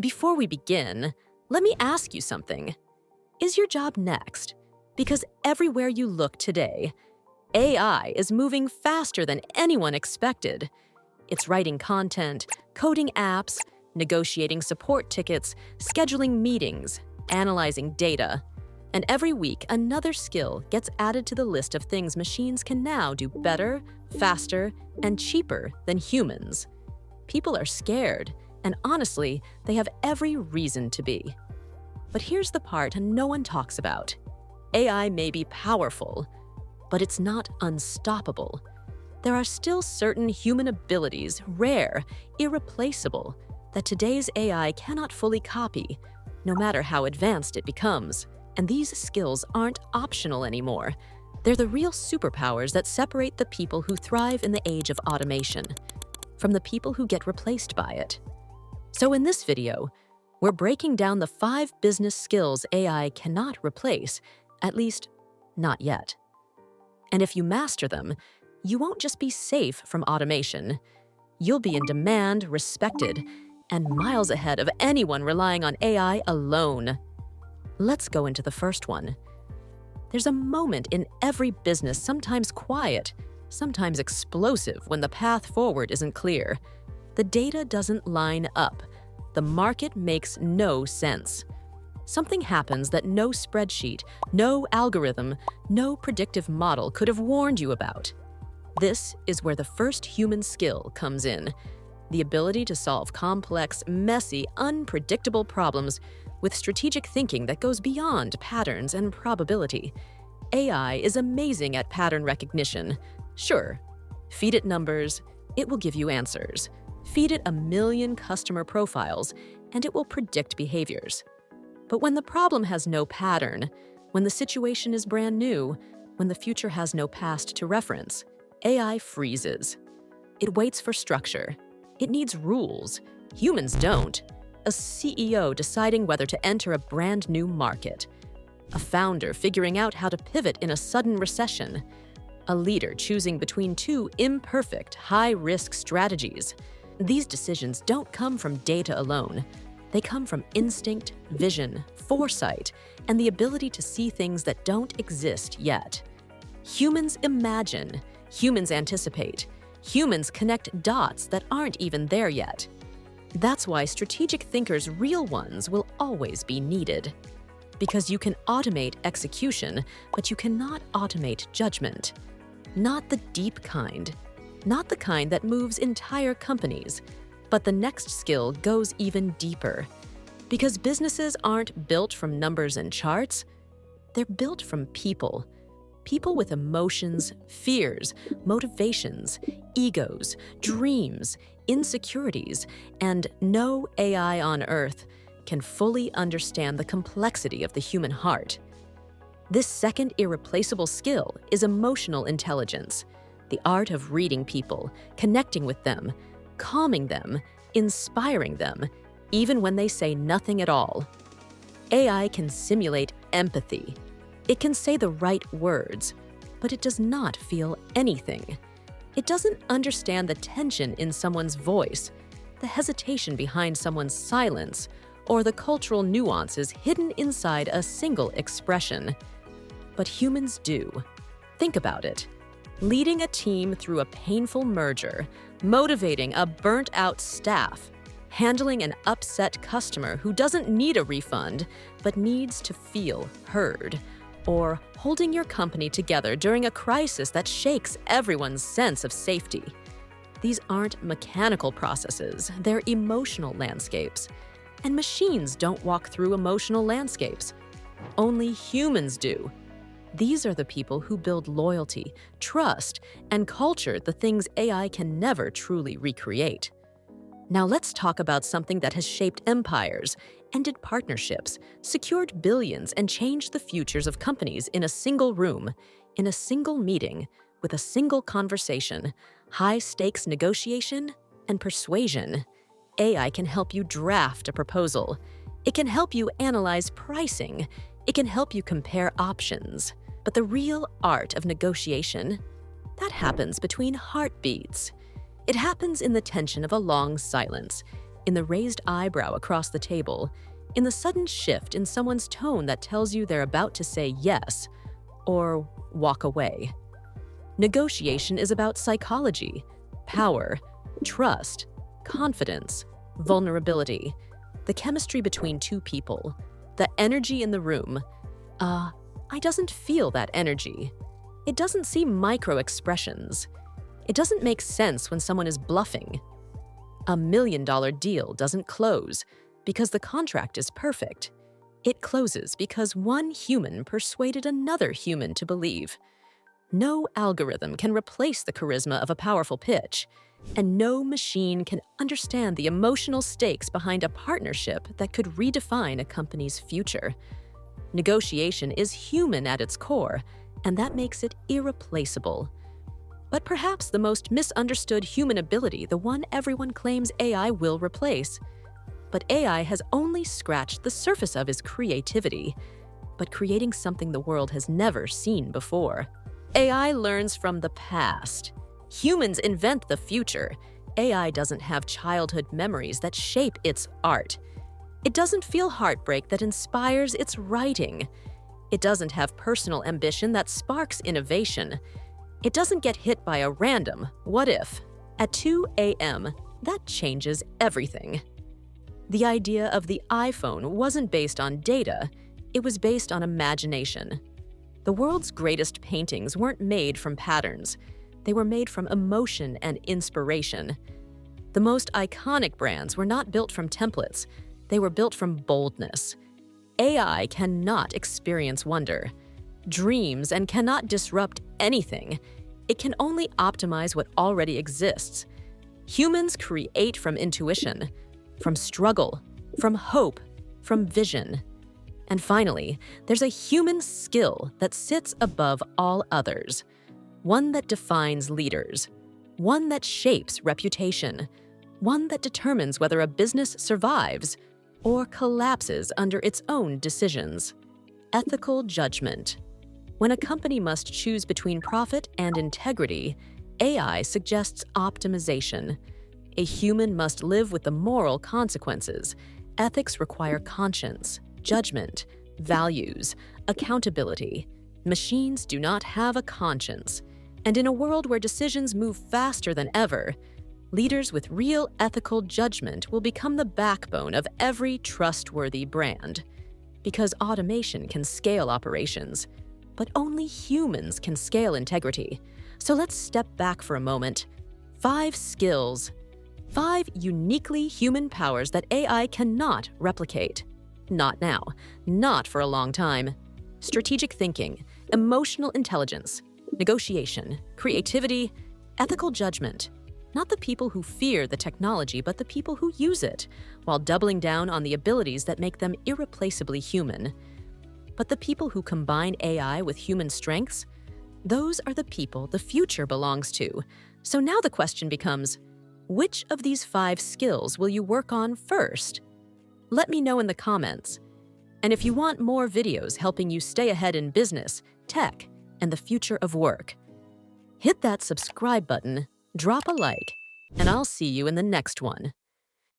Before we begin, let me ask you something. Is your job next? Because everywhere you look today, AI is moving faster than anyone expected. It's writing content, coding apps, negotiating support tickets, scheduling meetings, analyzing data. And every week, another skill gets added to the list of things machines can now do better, faster, and cheaper than humans. People are scared, and honestly, they have every reason to be. But here's the part no one talks about. AI may be powerful, but it's not unstoppable. There are still certain human abilities, rare, irreplaceable, that today's AI cannot fully copy, no matter how advanced it becomes. And these skills aren't optional anymore. They're the real superpowers that separate the people who thrive in the age of automation from the people who get replaced by it. So in this video, we're breaking down the 5 business skills AI cannot replace, at least not yet. And if you master them, you won't just be safe from automation. You'll be in demand, respected, and miles ahead of anyone relying on AI alone. Let's go into the first one. There's a moment in every business, sometimes quiet, sometimes explosive, when the path forward isn't clear. The data doesn't line up. The market makes no sense. Something happens that no spreadsheet, no algorithm, no predictive model could have warned you about. This is where the first human skill comes in. The ability to solve complex, messy, unpredictable problems with strategic thinking that goes beyond patterns and probability. AI is amazing at pattern recognition. Sure, feed it numbers, it will give you answers. Feed it 1 million customer profiles, and it will predict behaviors. But when the problem has no pattern, when the situation is brand new, when the future has no past to reference, AI freezes. It waits for structure. It needs rules. Humans don't. A CEO deciding whether to enter a brand new market. A founder figuring out how to pivot in a sudden recession. A leader choosing between 2 imperfect, high-risk strategies. These decisions don't come from data alone. They come from instinct, vision, foresight, and the ability to see things that don't exist yet. Humans imagine. Humans anticipate. Humans connect dots that aren't even there yet. That's why strategic thinkers, real ones, will always be needed. Because you can automate execution, but you cannot automate judgment. Not the deep kind. Not the kind that moves entire companies. But the next skill goes even deeper. Because businesses aren't built from numbers and charts. They're built from people. People with emotions, fears, motivations, egos, dreams, insecurities, and no AI on Earth can fully understand the complexity of the human heart. This second irreplaceable skill is emotional intelligence, the art of reading people, connecting with them, calming them, inspiring them, even when they say nothing at all. AI can simulate empathy. It can say the right words, but it does not feel anything. It doesn't understand the tension in someone's voice, the hesitation behind someone's silence, or the cultural nuances hidden inside a single expression. But humans do. Think about it. Leading a team through a painful merger, motivating a burnt-out staff, handling an upset customer who doesn't need a refund but needs to feel heard, or holding your company together during a crisis that shakes everyone's sense of safety. These aren't mechanical processes, they're emotional landscapes. And machines don't walk through emotional landscapes. Only humans do. These are the people who build loyalty, trust, and culture, the things AI can never truly recreate. Now let's talk about something that has shaped empires, ended partnerships, secured billions, and changed the futures of companies in a single room, in a single meeting, with a single conversation, high-stakes negotiation, and persuasion. AI can help you draft a proposal. It can help you analyze pricing. It can help you compare options. But the real art of negotiation, that happens between heartbeats. It happens in the tension of a long silence, in the raised eyebrow across the table, in the sudden shift in someone's tone that tells you they're about to say yes or walk away. Negotiation is about psychology, power, trust, confidence, vulnerability, the chemistry between two people, the energy in the room. I doesn't feel that energy. It doesn't see micro-expressions. It doesn't make sense when someone is bluffing. A $1 million deal doesn't close because the contract is perfect. It closes because one human persuaded another human to believe. No algorithm can replace the charisma of a powerful pitch, and no machine can understand the emotional stakes behind a partnership that could redefine a company's future. Negotiation is human at its core, and that makes it irreplaceable. But perhaps the most misunderstood human ability, the one everyone claims AI will replace. But AI has only scratched the surface of is creativity, but creating something the world has never seen before. AI learns from the past. Humans invent the future. AI doesn't have childhood memories that shape its art. It doesn't feel heartbreak that inspires its writing. It doesn't have personal ambition that sparks innovation. It doesn't get hit by a random what if at 2 a.m. That changes everything. The idea of the iPhone wasn't based on data, it was based on imagination. The world's greatest paintings weren't made from patterns. They were made from emotion and inspiration. The most iconic brands were not built from templates. They were built from boldness. AI cannot experience wonder, dreams, and cannot disrupt anything. It can only optimize what already exists. Humans create from intuition, from struggle, from hope, from vision. And finally, there's a human skill that sits above all others, one that defines leaders, one that shapes reputation, one that determines whether a business survives or collapses under its own decisions. Ethical judgment. When a company must choose between profit and integrity, AI suggests optimization. A human must live with the moral consequences. Ethics require conscience, judgment, values, accountability. Machines do not have a conscience. And in a world where decisions move faster than ever, leaders with real ethical judgment will become the backbone of every trustworthy brand. Because automation can scale operations, but only humans can scale integrity. So let's step back for a moment. 5 skills. 5 uniquely human powers that AI cannot replicate. Not now. Not for a long time. Strategic thinking, emotional intelligence, negotiation, creativity, ethical judgment. Not the people who fear the technology, but the people who use it, while doubling down on the abilities that make them irreplaceably human. But the people who combine AI with human strengths, those are the people the future belongs to. So now the question becomes, which of these 5 skills will you work on first? Let me know in the comments. And if you want more videos helping you stay ahead in business, tech, and the future of work, hit that subscribe button, drop a like, and I'll see you in the next one.